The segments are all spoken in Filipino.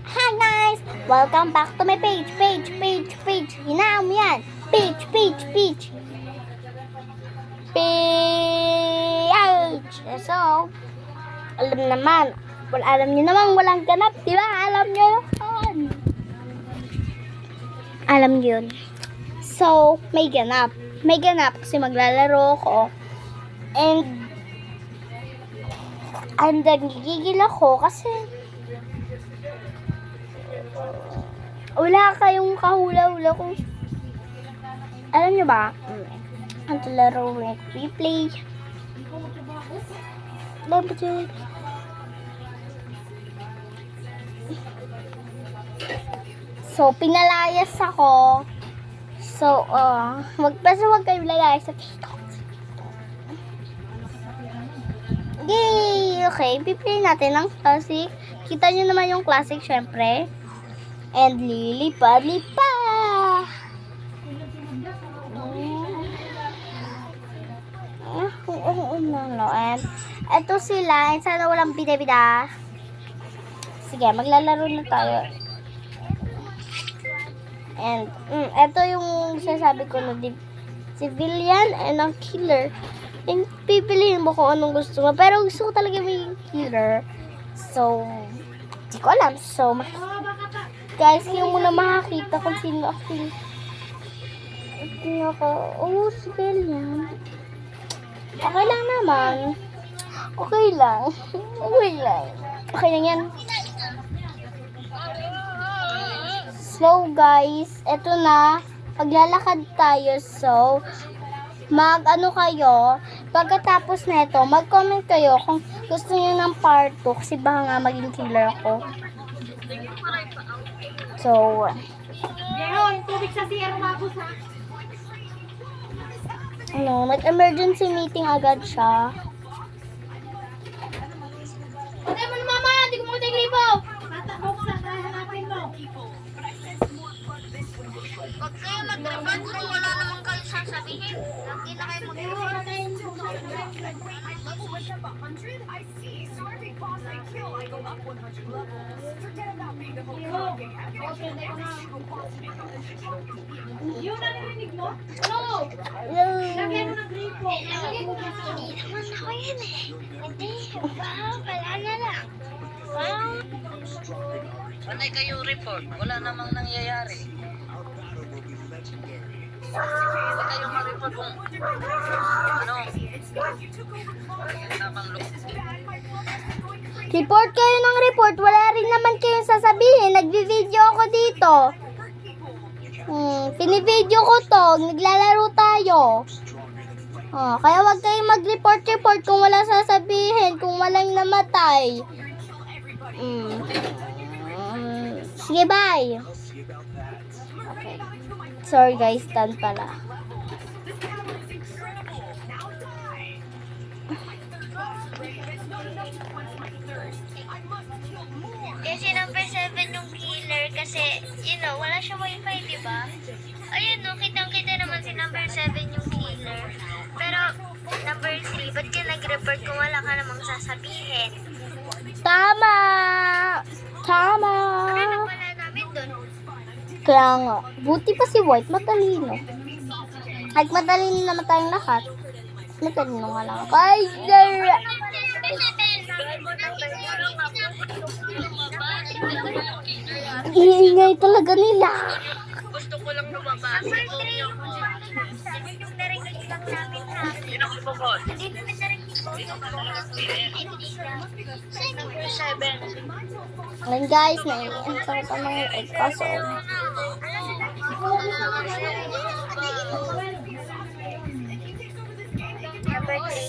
Hi guys! Welcome back to my page. Hinaan mo yan. Page. So, alam niyo naman walang ganap, di ba? Alam niyo yun. Alam niyo yun. So, may ganap. May ganap kasi maglalaro ko. And nagigigil ako kasi wala kayong kahula-hula kung alam nyo ba ang laro with replay. So pinalayas ako. So wag kayo layas sa TikTok. Yay! Okay, piplay natin ang classic. Kita nyo naman yung classic, syempre. And lilipad-lipad. And eto sila. And sana walang bida-bida. Sige, maglalaro na tayo. And eto yung sasabi ko na civilian and ang killer. And pipiliin mo kung anong gusto mo. Pero gusto ko talaga may killer. So, di ko alam. So, guys, kayo muna makakita kung sino ako. Oh, civilian. Okay lang naman. Okay lang. Okay lang yan. So, guys, eto na. Paglalakad tayo. So, mag-ano kayo, pagkatapos na ito, mag-comment kayo kung gusto niyo ng part 2 kasi baka nga maging killer ako. So, nag-emergency meeting agad siya. Patay mo na mama! Hindi ko makita yung gripo! Huwag kayo mag-report kung wala naman kayo sasabihin. Hindi na kayo mag-report. Yung narinig mo? No! Lagyan mo ng gripo. Hindi naman ako yan eh. Hindi. Wala na lang. Panay kayong report, wala namang nangyayari. Huwag kayong ma-report kung namang Report kayo ng report. Wala rin naman kayong sasabihin. Nagvi-video ako dito. Pini-video ko to. Naglalaro tayo. Kaya wag kayong mag-report kung wala sasabihin. Kung walang namatay. Sige, bye. Okay. Sorry guys, done pala. Kasi number 7 yung killer kasi, wala siya wifi, di ba? Ayun, no, kitang-kita naman si number 7 yung killer. Pero, number 3, ba't ka nag-report kung wala ka namang sasabihin? Tama! Ano pala namin dun? Kaya nga, buti pa si White, matalino. Like, matalino naman tayong lahat. Matalino nga lang. Iingay talaga nila. gusto ko lang lumabas. Yung narinig lang namin ha. Sino ang lumabas? Hindi namin narinig ko. Number 7. Ngayon guys, naiiyan sa ko ng egg kaso.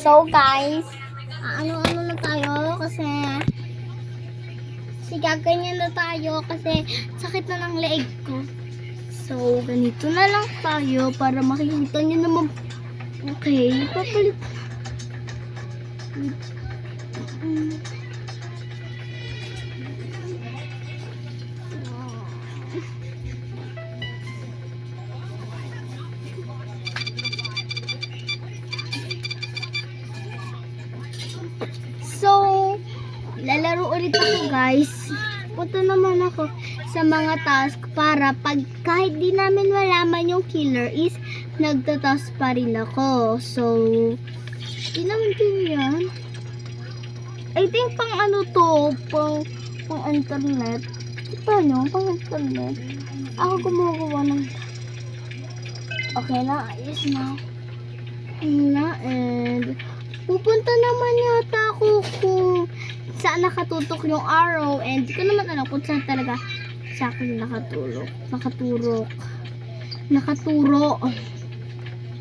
So guys, ano na tayo kasi gaganyan na tayo kasi sakit na ng leeg ko. So, ganito na lang tayo para makikita nyo naman. Okay, papalit. So, lalaro ulit ako guys. pupunta naman ako sa mga task para pag kahit di namin malaman yung killer is nagtatask pa rin ako. So, di naman din yan. I think pang ano to, pang internet. Paano? Pang internet. Ako gumagawa ng... Okay na, ayos na. And pupunta naman yata ako kung saan nakatutok yung arrow, and di ko naman alam kung saan talaga sa akin nakaturo.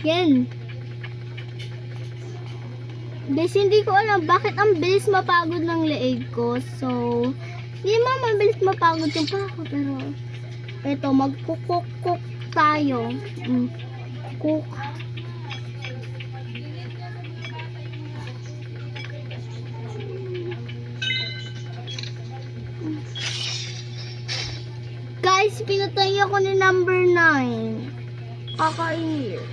Yan. Guys, hindi ko alam bakit ang bilis mapagod ng leeg ko. So, hindi naman mabilis mapagod yung pako, pero eto, magkukuk tayo. Cook. Guys, pinatay ako ni number 9. Kakair.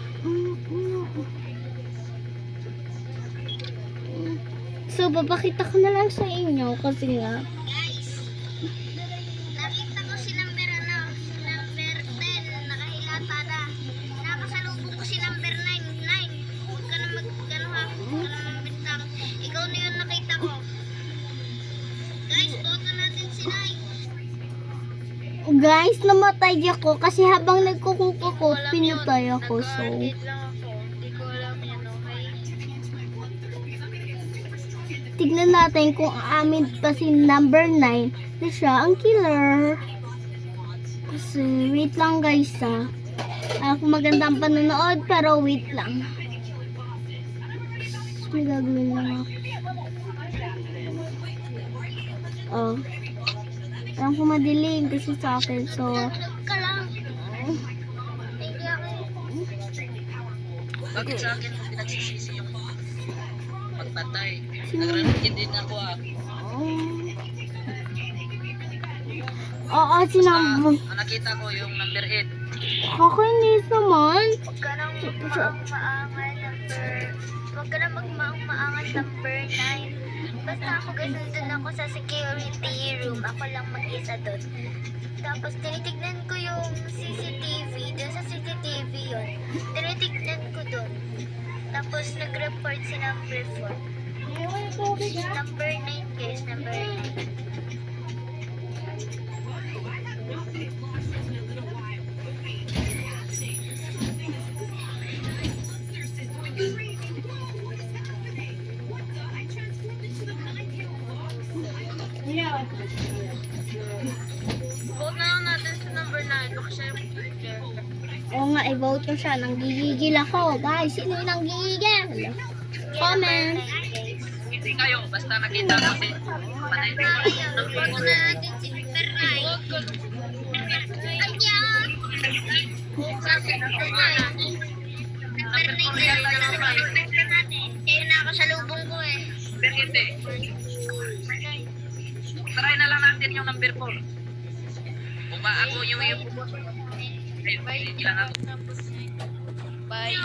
So, papakita ko na lang sa inyo kasi nga. Nakita ko si number 10, nakahilata na. Nakasalubong ko si number 9. Huwag ka na mag-ano ha, huwag ka na magbintang. Ikaw na yun nakita ko. Guys, boto natin si 9. Guys, namatay ako kasi habang nagkukuko ko, pinatay ako. So, Nag-guarded lang ako. Hindi ko alam yan, okay? tignan natin kung amin pa si number 9 na siya ang killer. Kasi, wait lang guys ha. Ako magandang panonood, pero wait lang. May gagawin lang ako. Oh. Alam ko madilim kasi sa akin. So, Tulog ka lang. Hindi ako. Bakit sa akin mo pinagsisisi yung pagpatay? Nagre-read din ako oo, sinabi. Ang nakita ko yung number 8. Kakainis naman. Huwag ka nang magmaang-maangan number 9. Basta ako guys, nandun ako sa security room. Ako lang mag-isa doon. Tapos tinitignan ko yung CCTV. Doon sa CCTV yun. Tinitignan ko doon. Tapos nag-report si number 4. Number 9 guys, number 9. Vote na lang natin sa number 9 baka siya yung killer. Oo nga, i-vote ko siya. Nanggigigil ako. Guys, sino yung nanggigigil? Comment. Hindi kayo, basta nakita ko si patay din. Vote na natin si number 9. Ayan! Kasi number 9. Number 9 na lang natin. Kaya na ako sa lubong ko eh. Number 8 Try na lang natin yung number 4. Kung ako yung ayun, hindi lang ako. Bye.